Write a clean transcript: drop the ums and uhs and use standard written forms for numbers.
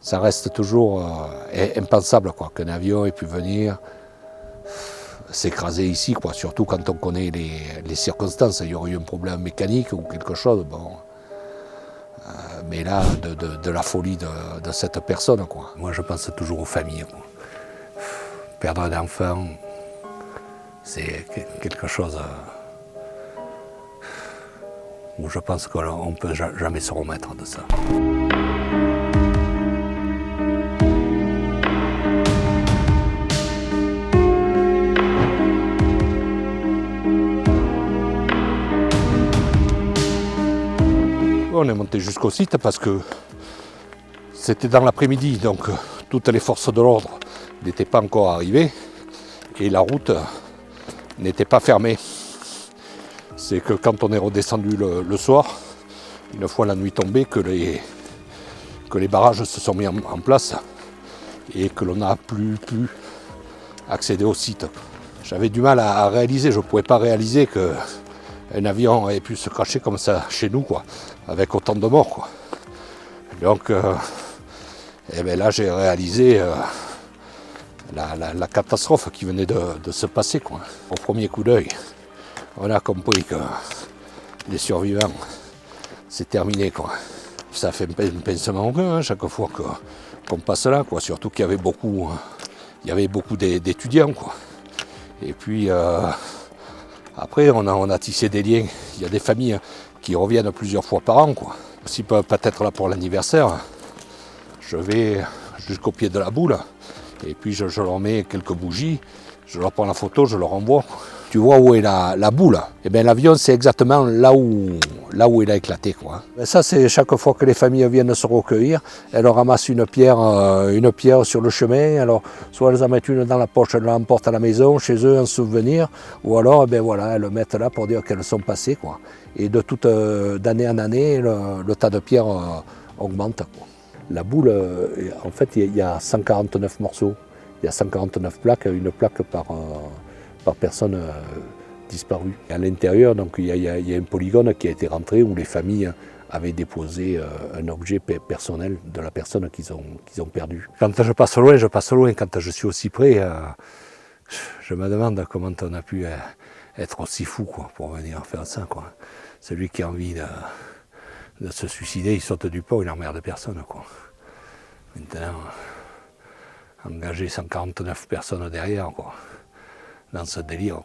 Ça reste toujours impensable qu'un avion ait pu venir s'écraser ici, surtout quand on connaît les circonstances. Il y aurait eu un problème mécanique ou quelque chose. Bon. Mais là, de la folie de cette personne. Moi, je pense toujours aux familles. Perdre un enfant, c'est quelque chose où je pense qu'on ne peut jamais se remettre de ça. On est monté jusqu'au site parce que c'était dans l'après-midi, donc toutes les forces de l'ordre n'étaient pas encore arrivées et la route n'était pas fermée. C'est que quand on est redescendu le soir, une fois la nuit tombée, que les barrages se sont mis en place et que l'on n'a plus pu accéder au site. J'avais du mal à réaliser, je ne pouvais pas réaliser qu'un avion ait pu se cracher comme ça chez nous, avec autant de morts. Donc là j'ai réalisé la catastrophe qui venait de se passer. Au premier coup d'œil, on a compris que les survivants, c'est terminé. Ça fait un pincement au cœur chaque fois qu'on passe là, surtout qu'il y avait beaucoup, d'étudiants. Et puis après on a tissé des liens. Il y a des familles qui reviennent plusieurs fois par an. S'ils ne peuvent pas être là pour l'anniversaire, je vais jusqu'au pied de la boule et puis je leur mets quelques bougies, je leur prends la photo, je leur envoie. Tu vois où est la boule? Eh bien l'avion c'est exactement là où il a éclaté. Et ça c'est chaque fois que les familles viennent se recueillir, elles ramassent une pierre sur le chemin. Alors soit elles en mettent une dans la poche, elles l'emportent à la maison, chez eux en souvenir, ou alors elles le mettent là pour dire qu'elles sont passées. Et d'année en année, le tas de pierres augmente. La boule, en fait, il y a 149 morceaux, il y a 149 plaques, une plaque par personne disparue. Et à l'intérieur, donc, il y a un polygone qui a été rentré où les familles avaient déposé un objet personnel de la personne qu'ils ont perdue. Quand je passe loin, quand je suis aussi près, je me demande comment on a pu être aussi fou pour venir faire ça. Celui qui a envie de se suicider, il saute du pont, il n'emmerde personne. Maintenant, engager 149 personnes derrière, dans ce délire.